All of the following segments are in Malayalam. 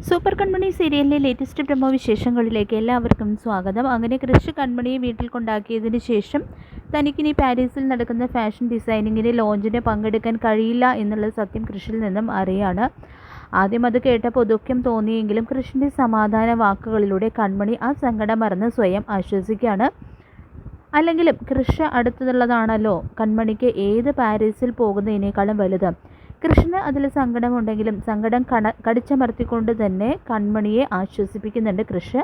സൂപ്പർ കൺമണി സീരിയലിലെ ലേറ്റസ്റ്റ് പ്രമോ വിശേഷങ്ങളിലേക്ക് എല്ലാവർക്കും സ്വാഗതം. അങ്ങനെ കൃഷ് കൺമണിയെ വീട്ടിൽ കൊണ്ടാക്കിയതിന് ശേഷം തനിക്കിനി പാരീസിൽ നടക്കുന്ന ഫാഷൻ ഡിസൈനിങ്ങിൻ്റെ ലോഞ്ചിന് പങ്കെടുക്കാൻ കഴിയില്ല എന്നുള്ള സത്യം കൃഷിൽ നിന്നും അറിയാണ്. ആദ്യം അത് കേട്ടപ്പോൾ ദുഃഖം തോന്നിയെങ്കിലും കൃഷിൻ്റെ സമാധാന വാക്കുകളിലൂടെ കൺമണി ആ സങ്കടം മറന്ന് സ്വയം ആശ്വസിക്കുകയാണ്. അല്ലെങ്കിലും കൃഷ് അടുത്തുള്ളതാണല്ലോ കൺമണിക്ക് ഏത് പാരീസിൽ പോകുന്നതിനേക്കാളും വലുത്. കൃഷ്ണന് അതിൽ സങ്കടമുണ്ടെങ്കിലും സങ്കടം കടിച്ചമർത്തിക്കൊണ്ട് തന്നെ കൺമണിയെ ആശ്വസിപ്പിക്കുന്നുണ്ട് കൃഷ്.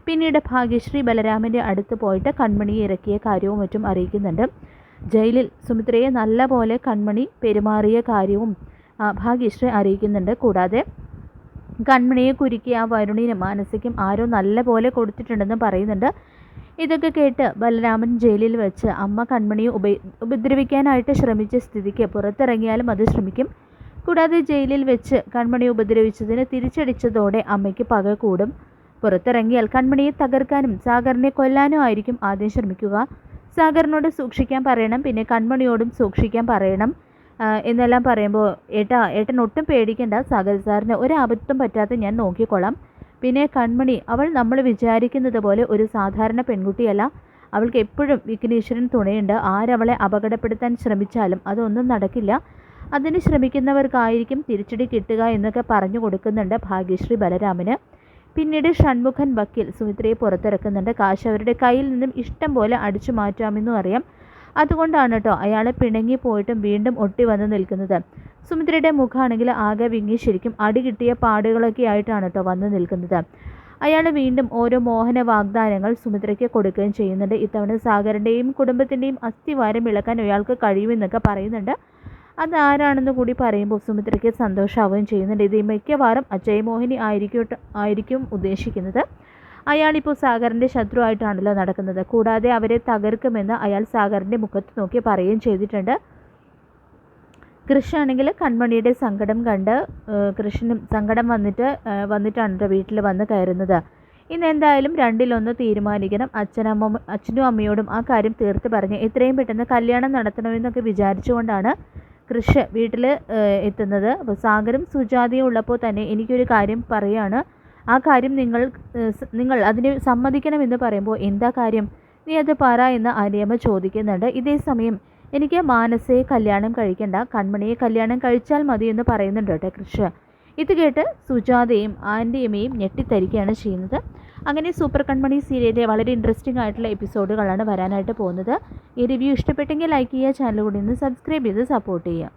പിന്നീട് ഭാഗ്യശ്രീ ബലരാമൻ്റെ അടുത്ത് പോയിട്ട് കൺമണിയെ ഇറക്കിയ കാര്യവും മറ്റും അറിയിക്കുന്നുണ്ട്. ജയിലിൽ സുമിത്രയെ നല്ല പോലെ കൺമണി പെരുമാറിയ കാര്യവും ഭാഗ്യശ്രീ അറിയിക്കുന്നുണ്ട്. കൂടാതെ കൺമണിയെ കുരുക്കിയ ആ വരുണിനും മാനസികം ആരോ നല്ല പോലെ കൊടുത്തിട്ടുണ്ടെന്ന് പറയുന്നുണ്ട്. ഇതൊക്കെ കേട്ട് ബലരാമൻ ജയിലിൽ വെച്ച് അമ്മ കൺമണിയെ ഉപദ്രവിക്കാനായിട്ട് ശ്രമിച്ച സ്ഥിതിക്ക് പുറത്തിറങ്ങിയാലും അത് ശ്രമിക്കും. കൂടാതെ ജയിലിൽ വെച്ച് കൺമണിയെ ഉപദ്രവിച്ചതിന് തിരിച്ചടിച്ചതോടെ അമ്മയ്ക്ക് പക കൂടും. പുറത്തിറങ്ങിയാൽ കൺമണിയെ തകർക്കാനും സാഗറിനെ കൊല്ലാനും ആയിരിക്കും ആദ്യം ശ്രമിക്കുക. സാഗറിനോട് സൂക്ഷിക്കാൻ പറയണം, പിന്നെ കൺമണിയോടും സൂക്ഷിക്കാൻ പറയണം എന്നെല്ലാം പറയുമ്പോൾ ഏട്ടൻ ഒട്ടും പേടിക്കേണ്ട, സാഗർ സാറിന് ഒരാപത്തും പറ്റാതെ ഞാൻ നോക്കിക്കൊള്ളാം. പിന്നെ കൺമണി അവൾ നമ്മൾ വിചാരിക്കുന്നത് പോലെ ഒരു സാധാരണ പെൺകുട്ടിയല്ല. അവൾക്ക് എപ്പോഴും വിഘ്നേശ്വരൻ തുണയുണ്ട്. ആരവളെ അപകടപ്പെടുത്താൻ ശ്രമിച്ചാലും അതൊന്നും നടക്കില്ല. അതിന് ശ്രമിക്കുന്നവർക്കായിരിക്കും തിരിച്ചടി കിട്ടുക എന്നൊക്കെ പറഞ്ഞു കൊടുക്കുന്നുണ്ട് ഭാഗ്യശ്രീ ബലരാമന്. പിന്നീട് ഷൺമുഖൻ വക്കീൽ സുമിത്രയെ പുറത്തിറക്കുന്നുണ്ട്. കാശ് അവരുടെ കയ്യിൽ നിന്നും ഇഷ്ടം പോലെ അടിച്ചു മാറ്റാമെന്നും അറിയാം. അതുകൊണ്ടാണ് കേട്ടോ അയാളെ പിണങ്ങി പോയിട്ടും വീണ്ടും ഒട്ടി വന്ന് നിൽക്കുന്നത്. സുമിത്രയുടെ മുഖമാണെങ്കിൽ ആകെ വിങ്ങി ശരിക്കും അടി കിട്ടിയ പാടുകളൊക്കെ ആയിട്ടാണ് കേട്ടോ വന്ന് നിൽക്കുന്നത്. അയാൾ വീണ്ടും ഓരോ മോഹന വാഗ്ദാനങ്ങൾ സുമിത്രയ്ക്ക് കൊടുക്കുകയും ചെയ്യുന്നുണ്ട്. ഇത്തവണ സാഗറിൻ്റെയും കുടുംബത്തിൻ്റെയും അസ്ഥിവാരം ഇളക്കാൻ അയാൾക്ക് കഴിയുമെന്നൊക്കെ പറയുന്നുണ്ട്. അതാരാണെന്ന് കൂടി പറയുമ്പോൾ സുമിത്രയ്ക്ക് സന്തോഷമാവുകയും ചെയ്യുന്നുണ്ട്. ഇത് മിക്കവാറും അജയ് മോഹിനി ആയിരിക്കും ഉദ്ദേശിക്കുന്നത്. അയാളിപ്പോൾ സാഗറിൻ്റെ ശത്രുവായിട്ടാണല്ലോ നടക്കുന്നത്. കൂടാതെ അവരെ തകർക്കുമെന്ന് അയാൾ സാഗറിൻ്റെ മുഖത്ത് നോക്കി പറയുകയും ചെയ്തിട്ടുണ്ട്. കൃഷാണെങ്കിൽ കൺമണിയുടെ സങ്കടം കണ്ട് കൃഷ്ണനും സങ്കടം വന്നിട്ടാണ് വീട്ടിൽ വന്ന് കയറുന്നത്. ഇന്ന് എന്തായാലും രണ്ടിലൊന്ന് തീരുമാനിക്കണം. അച്ഛനും അമ്മയോടും ആ കാര്യം തീർത്ത് പറഞ്ഞ് എത്രയും പെട്ടെന്ന് കല്യാണം നടത്തണമെന്നൊക്കെ വിചാരിച്ചുകൊണ്ടാണ് കൃഷ് വീട്ടിൽ എത്തുന്നത്. അപ്പോൾ സാഗറും സുജാതയും ഉള്ളപ്പോൾ തന്നെ എനിക്കൊരു കാര്യം പറയുകയാണ്. ആ കാര്യം നിങ്ങൾ അതിന് സമ്മതിക്കണമെന്ന് പറയുമ്പോൾ എന്താ കാര്യം, നീ അത് പറ എന്ന് അനിയമ്മ ചോദിക്കുന്നുണ്ട്. ഇതേ സമയം എനിക്ക് മാനസയെ കല്യാണം കഴിക്കണ്ട, കൺമണിയെ കല്യാണം കഴിച്ചാൽ മതി എന്ന് പറയുന്നുണ്ട് കേട്ടോ കൃഷ്. ഇത് കേട്ട് സുജാതയും ആൻറ്റിയമ്മയും ഞെട്ടിത്തരിക്കുകയാണ് ചെയ്യുന്നത്. അങ്ങനെ സൂപ്പർ കൺമണി സീരിയലിലെ വളരെ ഇൻട്രസ്റ്റിംഗ് ആയിട്ടുള്ള എപ്പിസോഡുകളാണ് വരാനായിട്ട് പോകുന്നത്. ഈ റിവ്യൂ ഇഷ്ടപ്പെട്ടെങ്കിൽ ലൈക്ക് ചെയ്യുക, ചാനൽ കൂടി ഒന്ന് സബ്സ്ക്രൈബ് ചെയ്ത് സപ്പോർട്ട് ചെയ്യുക.